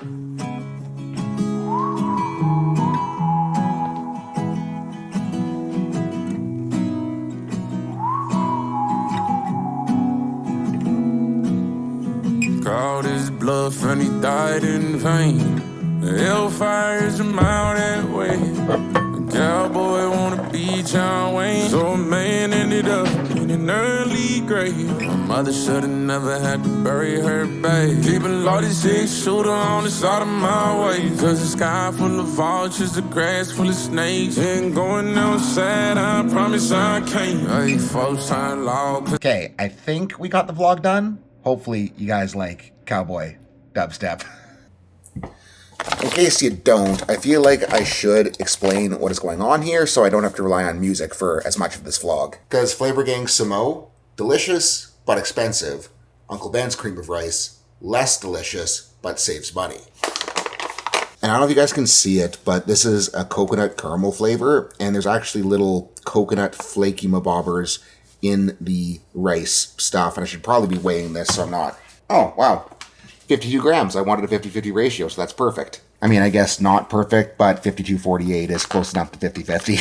Called his bluff and he died in vain. The hellfire is a mile that way. A cowboy wanna be John Wayne, so a man ended up in an early grave. My mother should've never had to bury her babe. Keep a loaded 6-shooter on the side of my way. Cause the sky full of vultures, the grass full of snakes. Ain't going outside, I promise I can't. Hey, folks sign law. Okay, I think we got the vlog done. Hopefully you guys like cowboy dubstep. In case you don't, I feel like I should explain what is going on here so I don't have to rely on music for as much of this vlog. Because Flavor Gang Samo, delicious but expensive. Uncle Ben's cream of rice, less delicious but saves money. And I don't know if you guys can see it, but this is a coconut caramel flavor, and there's actually little coconut flaky mabobbers in the rice stuff, and I should probably be weighing this, so I'm not. Oh, wow. 52 grams. I wanted a 50-50 ratio, so that's perfect. I mean, I guess not perfect, but 52-48 is close enough to 50-50.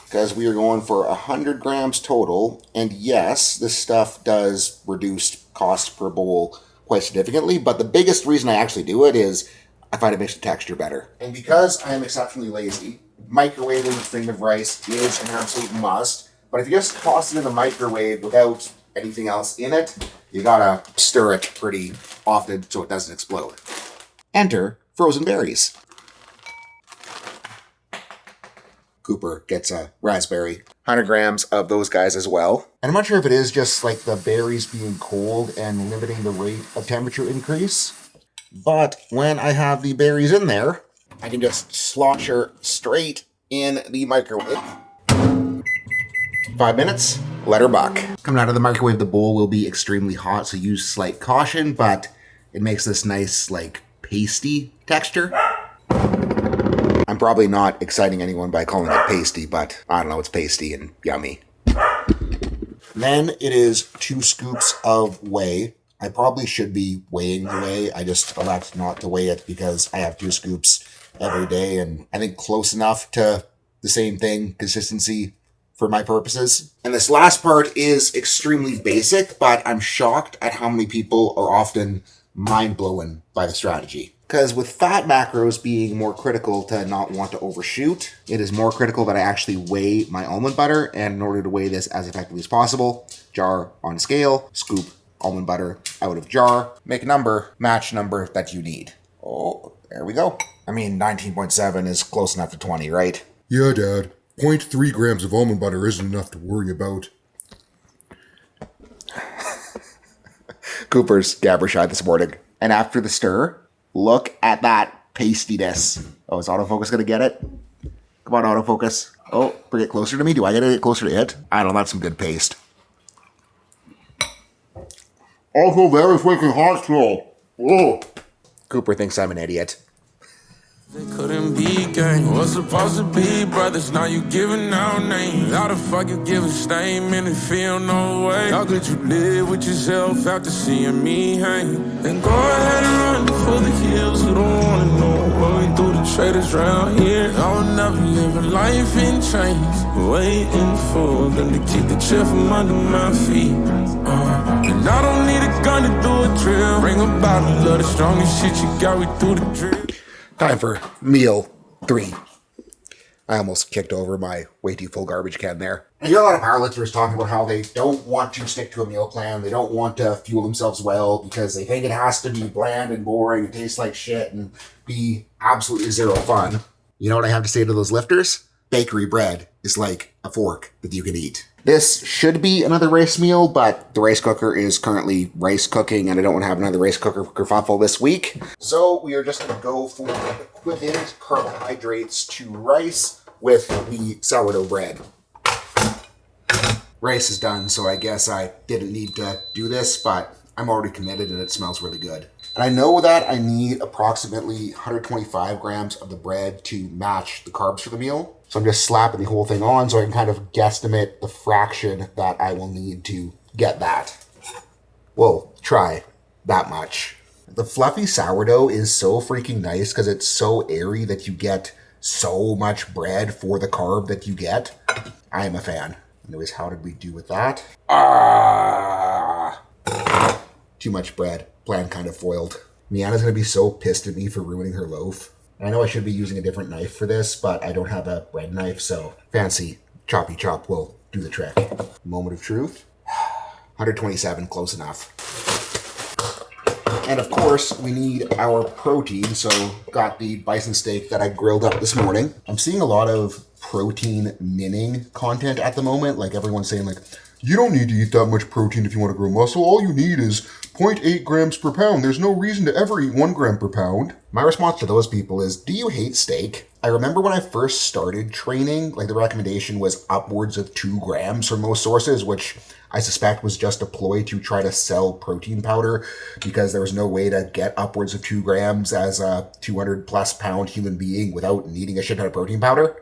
Because we are going for 100 grams total, and yes, this stuff does reduce cost per bowl quite significantly, but the biggest reason I actually do it is I find it makes the texture better. And because I am exceptionally lazy, microwaving a cream of rice is an absolute must. But if you just toss it in the microwave without anything else in it, you gotta stir it pretty often so it doesn't explode. Enter frozen berries. Cooper gets a raspberry. 100 grams of those guys as well. And I'm not sure if it is just like the berries being cold and limiting the rate of temperature increase, but when I have the berries in there, I can just slosh her straight in the microwave. 5 minutes, let her buck. Coming out of the microwave, the bowl will be extremely hot, so use slight caution, but it makes this nice, like, pasty texture. I'm probably not exciting anyone by calling it pasty, but I don't know, it's pasty and yummy. Then it is 2 scoops of whey. I probably should be weighing the whey. I just elect not to weigh it because I have 2 scoops every day, and I think close enough to the same thing, consistency, for my purposes. And this last part is extremely basic, but I'm shocked at how many people are often mind-blown by the strategy. Because with fat macros being more critical to not want to overshoot, it is more critical that I actually weigh my almond butter, and in order to weigh this as effectively as possible, jar on scale, scoop almond butter out of jar, make a number, match number that you need. Oh, there we go. I mean, 19.7 is close enough to 20, right? Yeah, Dad. 0.3 grams of almond butter isn't enough to worry about. Cooper's Gabbershy this morning. And after the stir, look at that pastiness. Oh, is autofocus going to get it? Come on, autofocus. Oh, bring it closer to me. Do I get to get closer to it? I don't know, that's some good paste. Also very freaking hot still. Oh. Cooper thinks I'm an idiot. They couldn't be gang. Was supposed to be brothers, now you giving out names. How the fuck you give a statement and feel no way? How could you live with yourself after seeing me hang? Then go ahead and run for the hills. You don't wanna know what we do to traders round here. I'll never live a life in chains, waiting for them to keep the chair from under my feet. And I don't need a gun to do a drill. Bring a bottle of the strongest shit you got, we through the drip. Time for meal 3. I almost kicked over my way too full garbage can there. I hear a lot of powerlifters talking about how they don't want to stick to a meal plan. They don't want to fuel themselves well because they think it has to be bland and boring and taste like shit and be absolutely zero fun. You know what I have to say to those lifters? Bakery bread is like a fork that you can eat. This should be another rice meal, but the rice cooker is currently rice cooking, and I don't want to have another rice cooker kerfuffle this week. So we are just going to go for equivalent carbohydrates to rice with the sourdough bread. Rice is done, so I guess I didn't need to do this, but I'm already committed and it smells really good. And I know that I need approximately 125 grams of the bread to match the carbs for the meal. So I'm just slapping the whole thing on so I can kind of guesstimate the fraction that I will need to get that. We'll try that much. The fluffy sourdough is so freaking nice because it's so airy that you get so much bread for the carb that you get. I am a fan. Anyways, how did we do with that? Too much bread. Plan kind of foiled. MEANA's going to be so pissed at me for ruining her loaf. I know I should be using a different knife for this, but I don't have a bread knife, so fancy choppy chop will do the trick. Moment of truth. 127, close enough. And of course, we need our protein, so got the bison steak that I grilled up this morning. I'm seeing a lot of protein minning content at the moment, like everyone's saying like, you don't need to eat that much protein if you want to grow muscle. All you need is 0.8 grams per pound. There's no reason to ever eat 1 gram per pound. My response to those people is, do you hate steak? I remember when I first started training, like the recommendation was upwards of 2 grams from most sources, which I suspect was just a ploy to try to sell protein powder because there was no way to get upwards of 2 grams as a 200 plus pound human being without needing a shit ton of protein powder.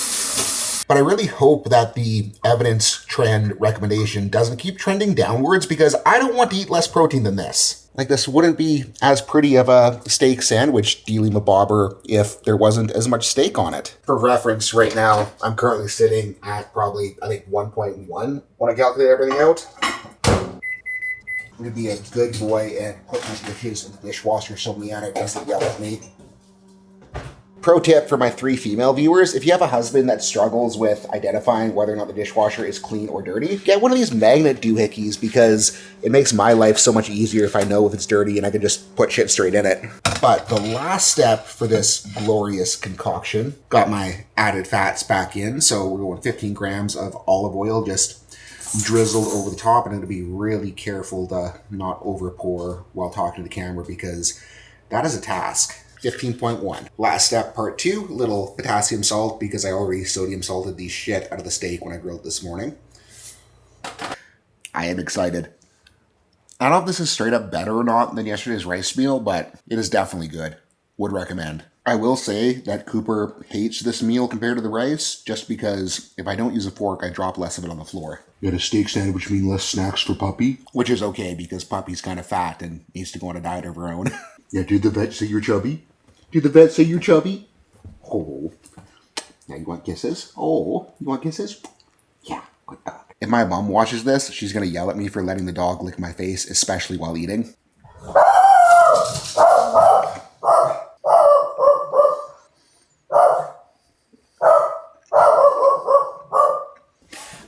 But I really hope that the evidence trend recommendation doesn't keep trending downwards because I don't want to eat less protein than this. Like, this wouldn't be as pretty of a steak sandwich, dealing with bobber, if there wasn't as much steak on it. For reference, right now, I'm currently sitting at probably, I think, 1.1 when I calculate everything out. I'm going to be a good boy and put these dishes in the dishwasher so MEANA doesn't yell at me. Pro tip for my 3 female viewers, if you have a husband that struggles with identifying whether or not the dishwasher is clean or dirty, get one of these magnet doohickeys because it makes my life so much easier if I know if it's dirty and I can just put shit straight in it. But the last step for this glorious concoction, got my added fats back in, so we're going 15 grams of olive oil just drizzled over the top, and I'm going to be really careful to not over pour while talking to the camera because that is a task. 15.1. Last step, part 2, little potassium salt because I already sodium salted the shit out of the steak when I grilled this morning. I am excited. I don't know if this is straight up better or not than yesterday's rice meal, but it is definitely good. Would recommend. I will say that Cooper hates this meal compared to the rice just because if I don't use a fork, I drop less of it on the floor. You got a steak sandwich mean less snacks for puppy? Which is okay because puppy's kind of fat and needs to go on a diet of her own. Yeah, did the vet say you're chubby? Did the vet say you're chubby? Oh. Now you want kisses? Oh, you want kisses? Yeah, good dog. If my mom watches this, she's going to yell at me for letting the dog lick my face, especially while eating.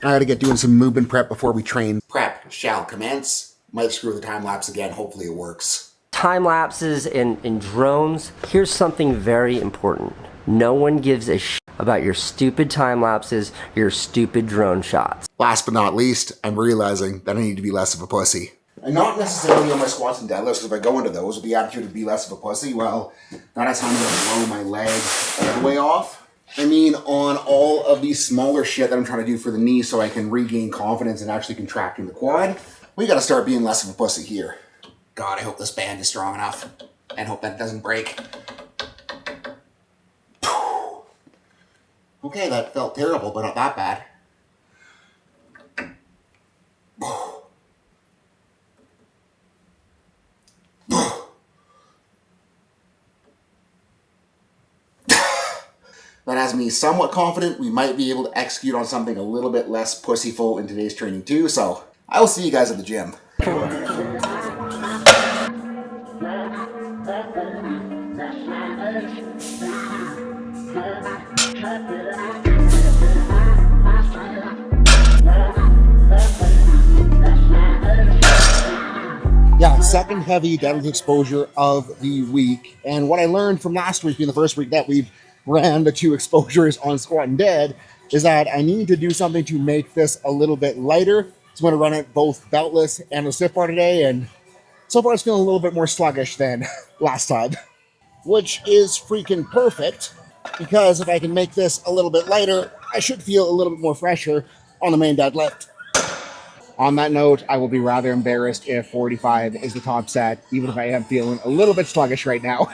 I gotta get doing some movement prep before we train. Prep shall commence. Might screw the time lapse again. Hopefully it works. Time lapses and drones. Here's something very important. No one gives a shit about your stupid time lapses, your stupid drone shots. Last but not least, I'm realizing that I need to be less of a pussy. And not necessarily on my squats and deadlifts, because if I go into those with the attitude of be less of a pussy, well, that is how I'm going to blow my leg all the way off. I mean, on all of these smaller shit that I'm trying to do for the knee so I can regain confidence and actually contracting the quad, we got to start being less of a pussy here. God, I hope this band is strong enough and hope that it doesn't break. Okay, that felt terrible, but not that bad. That has me somewhat confident we might be able to execute on something a little bit less pussyful in today's training too, so I will see you guys at the gym. Yeah, second heavy deadlift exposure of the week. And what I learned from last week being the first week that we've ran the 2 exposures on squat and dead is that I need to do something to make this a little bit lighter. So I'm going to run it both beltless and a stiff bar today. And so far it's feeling a little bit more sluggish than last time, which is freaking perfect because if I can make this a little bit lighter, I should feel a little bit more fresher on the main deadlift. On that note, I will be rather embarrassed if 45 is the top set, even if I am feeling a little bit sluggish right now.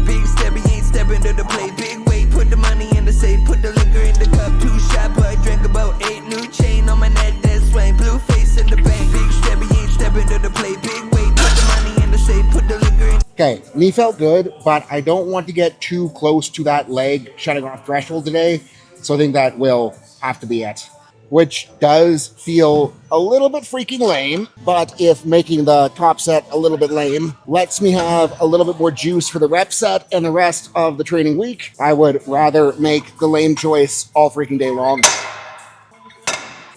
Big step, he ain't stepping to the plate. Big weight, put the money in the safe. Put the liquor in the cup, 2 shot, but I drank about 8. New chain on my neck, that swing. Blue face in the bank. Big step, he ain't stepping to the plate. Big weight, put the money in the safe. Put the liquor in. Okay, knee felt good, but I don't want to get too close to that leg shutting off threshold today. So I think that will have to be it. Which does feel a little bit freaking lame, but if making the top set a little bit lame lets me have a little bit more juice for the rep set and the rest of the training week, I would rather make the lame choice all freaking day long.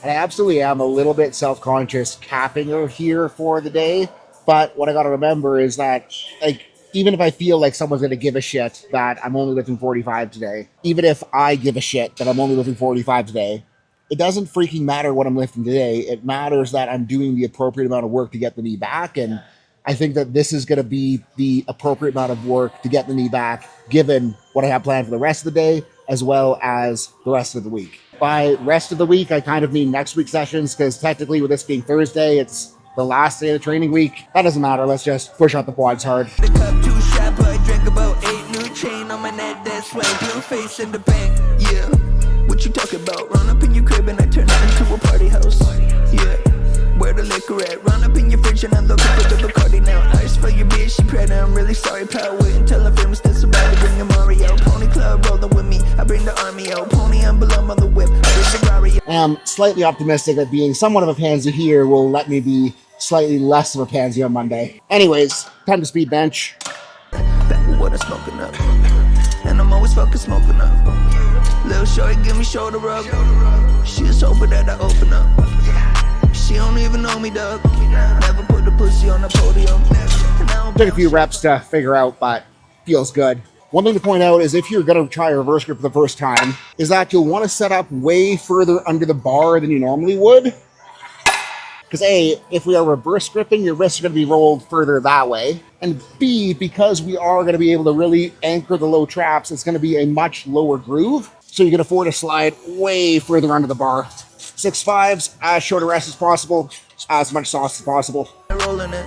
And I absolutely am a little bit self-conscious capping her here for the day, but what I gotta remember is that, like, even if I feel like someone's gonna give a shit that I'm only lifting 45 today, even if I give a shit that I'm only lifting 45 today, it doesn't freaking matter what I'm lifting today. It matters that I'm doing the appropriate amount of work to get the knee back. And I think that this is going to be the appropriate amount of work to get the knee back, given what I have planned for the rest of the day, as well as the rest of the week. By rest of the week, I kind of mean next week's sessions, because technically with this being Thursday, it's the last day of the training week. That doesn't matter. Let's just push out the quads hard. The cup too sharp, I drank about 8 new chain on my neck, that's why blue face in the bank, yeah. What you talking about? Run up in your crib and I turn it into a party house. Yeah, where the liquor at? Run up in your fridge and I'm looking for the Bacardi now. Ice for your bitch, she pregnant. I'm really sorry, pal. Wait until I finish this about to bring a Mario. Pony club rolling with me. I bring the army out. Pony emblem on the whip. I bring the Mario. I'm slightly optimistic that being somewhat of a pansy here will let me be slightly less of a pansy on Monday. Anyways, time to speed bench. Back with what I'm smoking up. And I'm always fucking smoking up. Little shorty give me shoulder rub. She just hoping that I open up. She don't even know me, dog. Never put the pussy on the podium. Took a few reps to figure out, but feels good. One thing to point out is if you're going to try a reverse grip for the first time, is that you'll want to set up way further under the bar than you normally would. Because A, if we are reverse gripping, your wrists are going to be rolled further that way. And B, because we are going to be able to really anchor the low traps, it's going to be a much lower groove. So you can afford to slide way further under the bar. 6.5s, as short a rest as possible, as much sauce as possible. Rolling it.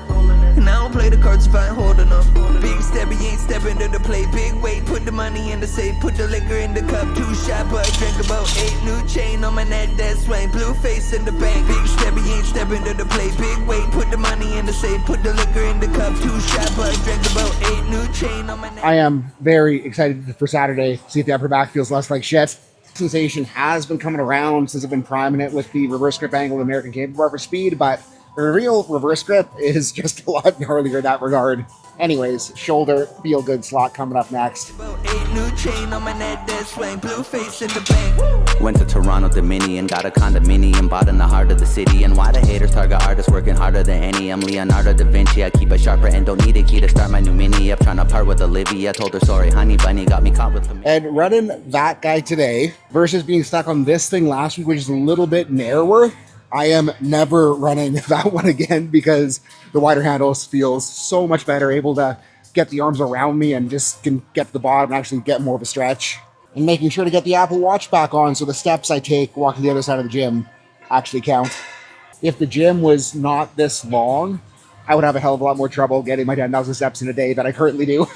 And I don't play the cards if I ain't holding them. Big step, he ain't stepping to the plate. Big weight, put the money in the safe. Put the liquor in the cup, too sharp, but I drank about 8 new chain on my neck, that's why blue face in the bank. Big step, he ain't stepping to the plate. Big weight, put the money in the safe. Put the liquor in the cup, too sharp, but I drank about 8 new chain on my neck. I am very excited for Saturday. See if the upper back feels less like shit. Sensation has been coming around since I've been priming it with the reverse grip angle of the American Cable Bar for speed, but the real reverse grip is just a lot gnarlier in that regard. Anyways, shoulder feel good slot coming up next. Went to Toronto, Dominion, got a condominium, bought in the heart of the city. And why the haters target artists working harder than any? I'm Leonardo da Vinci, I keep it sharper and don't need a key to start my new mini up. Trying to part with Olivia, told her sorry, honey bunny, got me caught with the... And running that guy today versus being stuck on this thing last week, which is a little bit narrower, I am never running that one again because the wider handles feels so much better, able to get the arms around me and just can get to the bottom and actually get more of a stretch. And making sure to get the Apple Watch back on so the steps I take walking the other side of the gym actually count. If the gym was not this long, I would have a hell of a lot more trouble getting my 10,000 steps in a day than I currently do.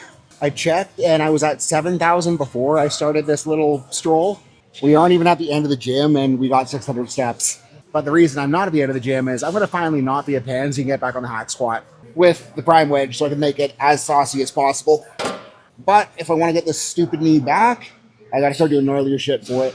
I checked and I was at 7,000 before I started this little stroll. We aren't even at the end of the gym and we got 600 steps. But the reason I'm not at the end of the gym is I'm going to finally not be a pansy and get back on the hack squat with the prime wedge so I can make it as saucy as possible. But if I want to get this stupid knee back, I got to start doing gnarlier shit for it.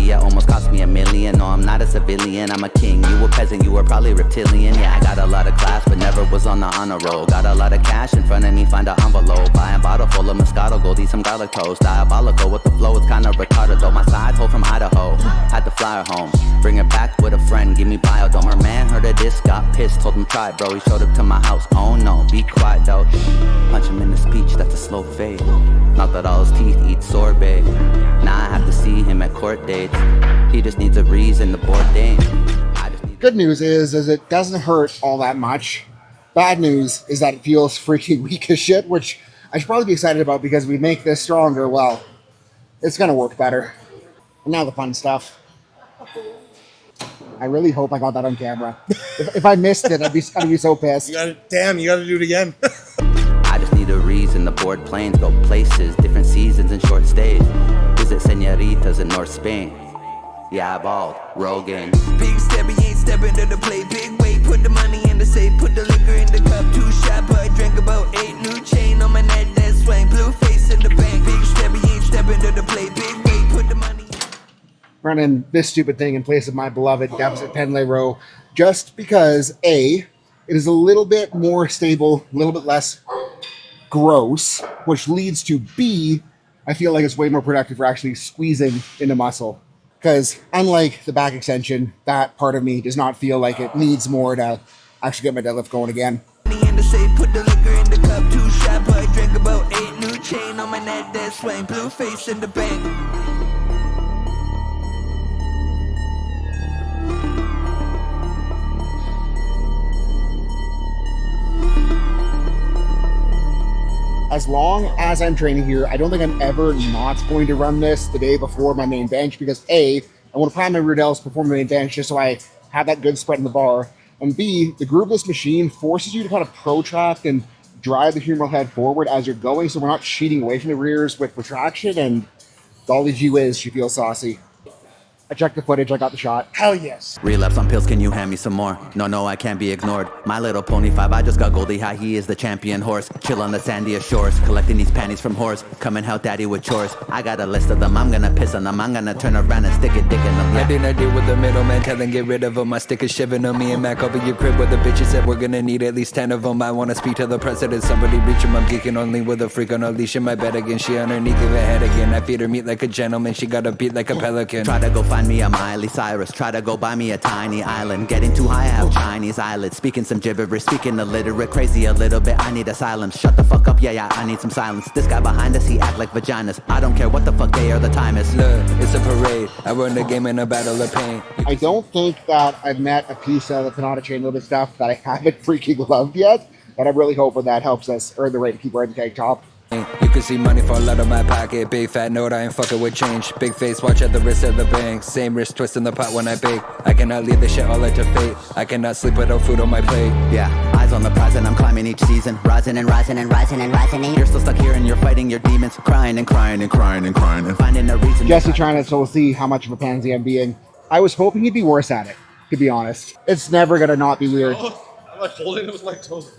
Yeah, almost cost me $1 million. No, I'm not a civilian, I'm a king. You a peasant, you were probably reptilian. Yeah, I got a lot of class, but never was on the honor roll. Got a lot of cash in front of me, find an envelope. Buy a bottle full of Moscato Gold, eat some garlic toast. Diabolical with the flow, it's kinda retarded though. My side hoe from Idaho, had to fly her home. Bring her back with a friend, give me biodome. Her man heard of this, got pissed, told him try bro. He showed up to my house, oh no, be quiet though. Punch him in the speech, that's a slow fade. Not that all his teeth eat sorbet. Now I have to see him at court dates. He just needs a reason to board Dane. Good news is it doesn't hurt all that much. Bad news is that it feels freaking weak as shit, which I should probably be excited about because we make this stronger. Well, it's going to work better. And now the fun stuff. I really hope I got that on camera. If I missed it, I'd be so pissed. You gotta do it again. I just need a reason to board planes, go places, different seasons and short stays. Visit senoritas in North Spain. Yeah, I balled, Rogan. Big step, he ain't stepping to the plate. Big weight, put the money in the safe, put the liquor in the cup. 2 shot, but I drank about 8. New chain on my neck that swing. Blue face in the bank. Big step, he ain't stepping to the plate. Big weight, put the money. Running this stupid thing in place of my beloved deficit Pendlay row, just because A, it is a little bit more stable, a little bit less gross, which leads to B, I feel like it's way more productive for actually squeezing into muscle. Because unlike the back extension, that part of me does not feel like it needs more to actually get my deadlift going again. In the safe, put the liquor in the cup. 2 shot, but I drank about 8. New chain on my neck that swing. Blue face in the bank. As long as I'm training here, I don't think I'm ever not going to run this the day before my main bench because A, I want to plan my rear delts before my main bench just so I have that good spread in the bar. And B, the grooveless machine forces you to kind of protract and drive the humeral head forward as you're going so we're not cheating away from the rears with retraction, and golly gee whiz, she feels saucy. I checked the footage, I got the shot. Hell yes. Relapse on pills, can you hand me some more? No, I can't be ignored. My Little Pony 5, I just got Goldie High, he is the champion horse. Chill on the sandy shores, collecting these panties from whores. Come and help daddy with chores. I got a list of them, I'm gonna piss on them. I'm gonna turn around and stick a dick in them. I didn't deal with the middleman, tell them get rid of them. I stick a shivin' on me and Mac over your crib where the bitches said we're gonna need at least 10 of them. I wanna speak to the president, somebody reach him. I'm geeking only with a freak on a leash in my bed again. She underneath of her head again. I feed her meat like a gentleman, she got a beat like a pelican. Try to go find me a Miley Cyrus, try to go buy me a tiny island. Getting too high, I have Chinese eyelids. Speaking some gibberish, speaking illiterate, crazy a little bit. I need asylum. Shut the fuck up, yeah, I need some silence. This guy behind us, he act like vaginas. I don't care what the fuck day or the time is. Look, it's a parade. I run the game in a battle of pain. I don't think that I've met a piece of the Panada chain limit stuff that I haven't freaking loved yet, but I'm really hoping that helps us earn the right to keep wearing the tank top. You can see money fall out of my pocket. Big fat note, I ain't fucking with change. Big face, watch at the wrist of the bank. Same wrist twist in the pot when I bake. I cannot leave this shit all up to fate. I cannot sleep without food on my plate. Yeah, eyes on the prize and I'm climbing each season. Rising and rising and rising and rising. You're still stuck here and you're fighting your demons. Crying and crying and crying and crying and finding a reason. Jesse trying to so see how much of a pansy I'm being. I was hoping he'd be worse at it, to be honest. It's never gonna not be weird. I'm like holding it with my toes.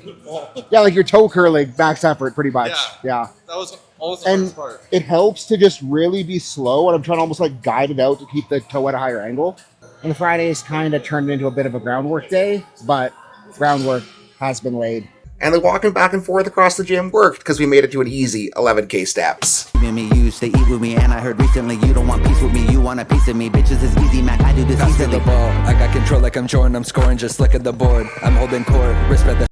Yeah, like your toe curling, max effort, pretty much. Yeah. That was almost the And hardest part. it helps to just really be slow, and I'm trying to almost like guide it out to keep the toe at a higher angle. And the Fridays kind of turned into a bit of a groundwork day, but groundwork has been laid. And the walking back and forth across the gym worked because we made it to an easy 11K steps. Me used to eat with me, and I heard recently you don't want peace with me, you want a piece of me. Bitches is easy, Mac, I do this Pass me easily. the ball, I got control like I'm Jordan. I'm scoring, just look at the board. I'm holding court, respect the